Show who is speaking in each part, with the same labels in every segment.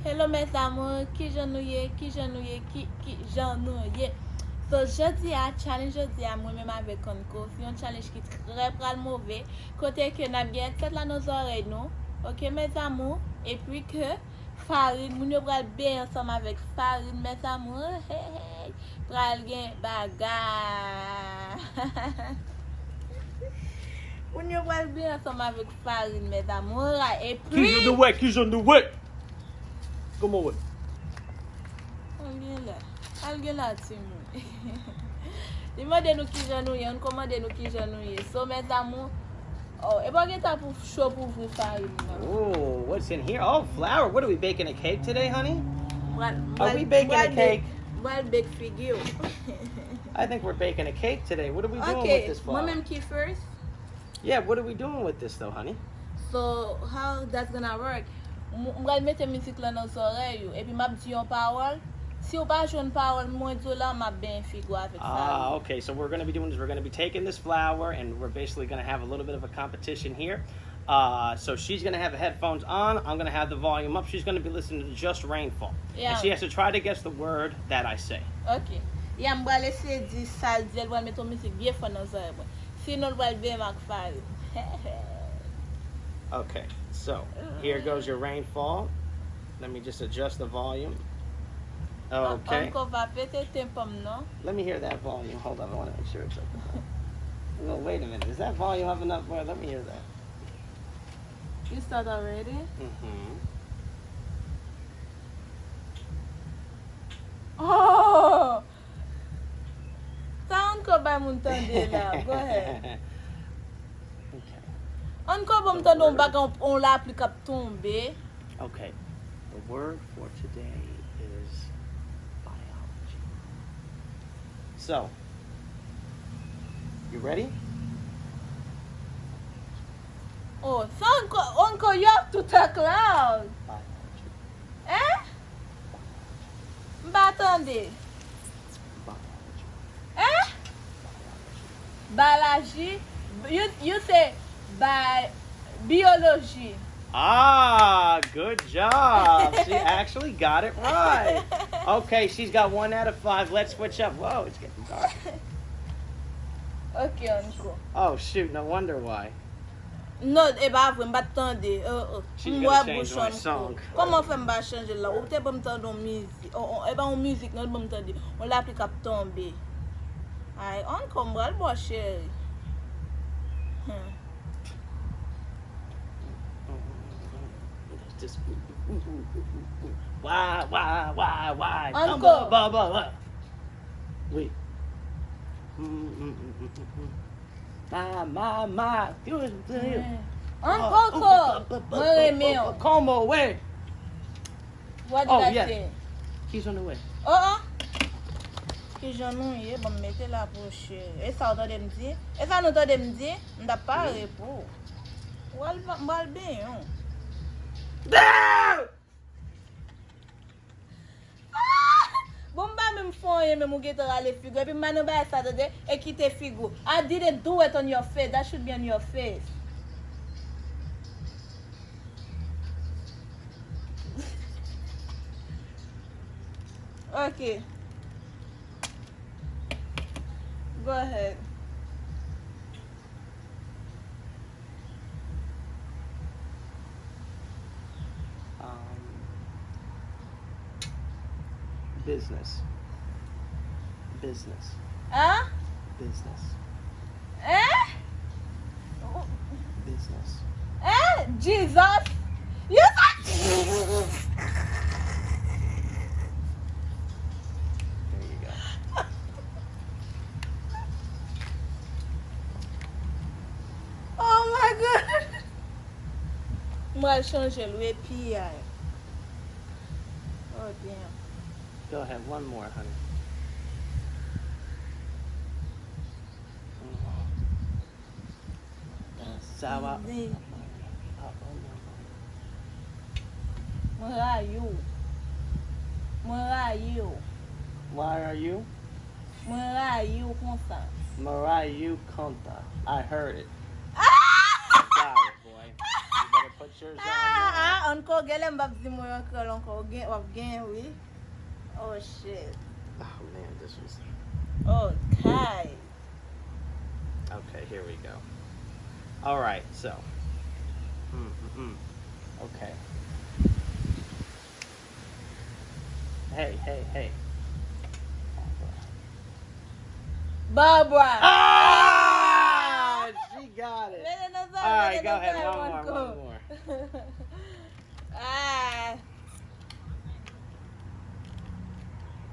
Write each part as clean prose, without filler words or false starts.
Speaker 1: Hello mes amours, qui j'ennuie, qui j'ennuie. So jeudi à challenge jeudi à moi-même avec Conco, c'est un challenge qui est très mauvais. Côté que n'a bien tête là nos oreilles nous. OK mes amours et puis que farine, nous pral bien ensemble avec farine mes amours. Hey hey, pral gen bagarre. Nous pral bien ensemble avec farine mes amours et puis
Speaker 2: Qui j'en doué. Come on.
Speaker 1: Alguien là, Timon. Demandez-nous qui j'ennuie, on commande nous qui j'ennuie. So, mes amours, oh, et pas que pour chaud pour vous farine.
Speaker 2: Oh, what's in here? Oh, flour. What are we baking a cake today, honey?
Speaker 1: Are
Speaker 2: we baking a cake?
Speaker 1: Well, big figure.
Speaker 2: I think we're baking a cake today. What are we doing with this flour?
Speaker 1: Moi-même qui first.
Speaker 2: Yeah, what are we doing with this though, honey?
Speaker 1: So, how that's gonna work? M'val mettre musique là dans oreilles et puis m'a dit en parole. Si on pas une parole, moi je là m'a bien figo avec ça.
Speaker 2: Ah, okay. So what we're going to be doing is we're going to be taking this flour and we're basically going to have a little bit of a competition here. So she's going to have the headphones on. I'm going to have the volume up. She's going to be listening to just rainfall.
Speaker 1: Yeah.
Speaker 2: And she has to try to guess the word that I say.
Speaker 1: OK. Yeah, m'va laisser dire ça, dire va mettre musique bien fort dans oreilles. Sinon va bien marc faire.
Speaker 2: Okay. So, here goes your rainfall. Let me just adjust the volume. Okay.
Speaker 1: Encore va péter tempo non?
Speaker 2: Let me hear that volume. Hold on, I want to make sure it's up. No, wait a minute. Is that volume up enough? Well, let me hear that.
Speaker 1: You start already?
Speaker 2: Mm-hmm.
Speaker 1: Oh! Ça encore ba moun tande là. Go ahead.
Speaker 2: Okay.
Speaker 1: Encore ba moun tande on bag on la plus cap tomber.
Speaker 2: Okay. The word for today is biology. So, you ready?
Speaker 1: Oh, ça encore you have to talk loud.
Speaker 2: Biology.
Speaker 1: Eh? M'ba attendez.
Speaker 2: Biology.
Speaker 1: Eh? Biology. You say biology.
Speaker 2: Ah, good job. She actually got it right. Okay, she's got 1 out of 5. Let's switch up. Whoa, it's getting dark.
Speaker 1: OK, encore.
Speaker 2: Oh, shoot, no wonder why.
Speaker 1: Non, et pas vrai, m'ba attendez.
Speaker 2: She's gonna change my song.
Speaker 1: Comment fait m'ba changer là? Ou t'es pas m'tendre musique. Et pas en musique, non, m'tendre. On l'applique à tomber. Aïe, encore m'ba le boire chérie.
Speaker 2: Just why?
Speaker 1: Encore.
Speaker 2: Blah. Wait. My.
Speaker 1: Encore. Moi,
Speaker 2: Come away.
Speaker 1: What did I say?
Speaker 2: He's on the way.
Speaker 1: Oh. Que j'ennuie, bon, mettez la poche. Et ça, entendez me dire? Et ça, nous entendez me dire? On n'a pas répondu. Ou elle va mal bien, hein? Bon, bah, même fond, même get les figures. Et puis, maintenant, bah, ça, et quitter figure. I didn't do it on your face. That should be on your face. Okay. Go ahead.
Speaker 2: Business.
Speaker 1: Huh?
Speaker 2: Business.
Speaker 1: Eh?
Speaker 2: Business.
Speaker 1: Eh? Jesus? You said...
Speaker 2: There you go.
Speaker 1: Oh my God. Moi, changer le PI. Oh, damn.
Speaker 2: Go ahead, one more, honey. Sour.
Speaker 1: Where are you?
Speaker 2: Why are you?
Speaker 1: Mariah Conta.
Speaker 2: Mariah Conta. I heard it.
Speaker 1: Ah!
Speaker 2: Got it, boy. You better put yours on.
Speaker 1: Encore gen lem bab di mwen encore encore gen wap gen oui. Oh shit.
Speaker 2: Oh man, this was.
Speaker 1: Okay.
Speaker 2: Okay, here we go. All right, so. Okay. Hey.
Speaker 1: Barbara.
Speaker 2: Ah! She got it. All right, go ahead. One more.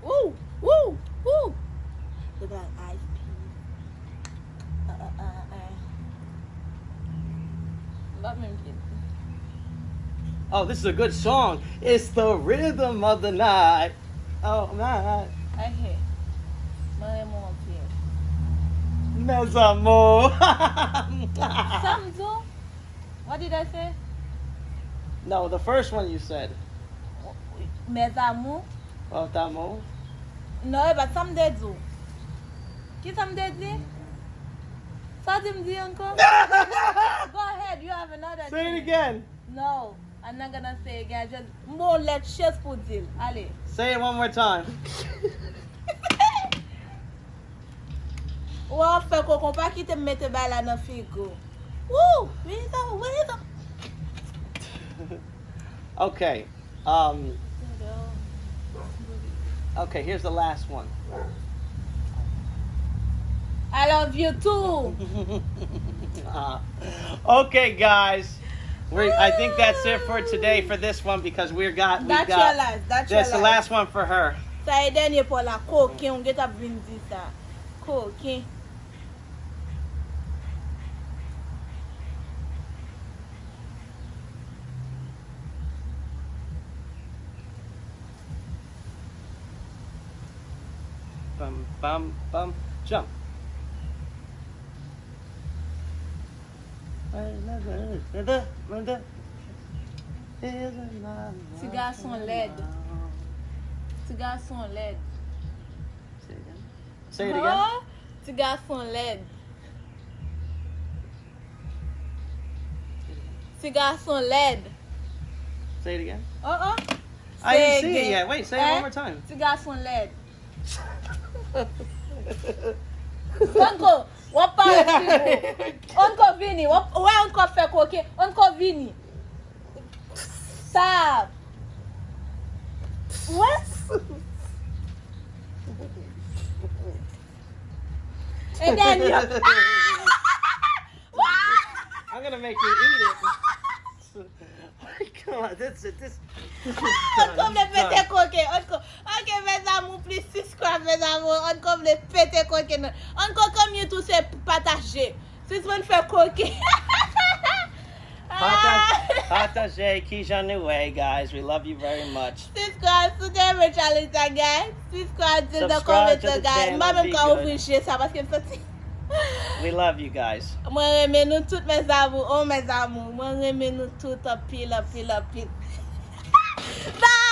Speaker 1: Woo. Look at ice peas. Let me get.
Speaker 2: Oh, this is a good song. It's the rhythm of the night. Oh, night.
Speaker 1: Okay. My mom here.
Speaker 2: Mes amours.
Speaker 1: Samzo? What did I say?
Speaker 2: No, the first one you said.
Speaker 1: Mes amours?
Speaker 2: Oh, t'amour.
Speaker 1: No, but some dead zo. Ki some dead di? Sadim di encore? Go ahead, you have another
Speaker 2: Say it
Speaker 1: thing.
Speaker 2: again.
Speaker 1: No, I'm not gonna say again. Just more let chest put deal. Allez.
Speaker 2: Say it one more time.
Speaker 1: Ou an fè kokon pa ki te mette bay la nan figo. Woo!
Speaker 2: Okay. Okay, here's the last one.
Speaker 1: I love you too.
Speaker 2: Okay, guys. I think that's it for today for this one because we got.
Speaker 1: That's your last. That's your
Speaker 2: That's the last one for her.
Speaker 1: Sa e denye pou la kokin, on get ap vin di sa. Kokin.
Speaker 2: Bum bum bum jump.
Speaker 1: Ti garçon led. Ti garçon led.
Speaker 2: Say it again.
Speaker 1: Ti garçon led. Ti garçon led.
Speaker 2: Say it again.
Speaker 1: Oh.
Speaker 2: I didn't see it yet. Wait, say it one more time.
Speaker 1: Ti garçon led. Onko, wap pa onko vini, wap onko fe koke, onko vini. Stop. What? And then you
Speaker 2: I'm gonna make you eat it. Come on, this.
Speaker 1: On le pète coquet, ok mes amours plus 6 quoi mes amours, on comme le pète coquet. On comme you tout c'est partager. Si tu veux faire coquet.
Speaker 2: Partage Kijanue, guys. We love you very much.
Speaker 1: Subscribe to the challenge guys. Subscribe to the
Speaker 2: Subscribe
Speaker 1: comment
Speaker 2: to the
Speaker 1: guys.
Speaker 2: channel,
Speaker 1: Moi même
Speaker 2: be
Speaker 1: quand
Speaker 2: good.
Speaker 1: ouvrir ça parce que petit.
Speaker 2: We love you guys.
Speaker 1: Moi remets nous toutes mes amours, oh mes amours. Moi remets nous toutes pile. Bye.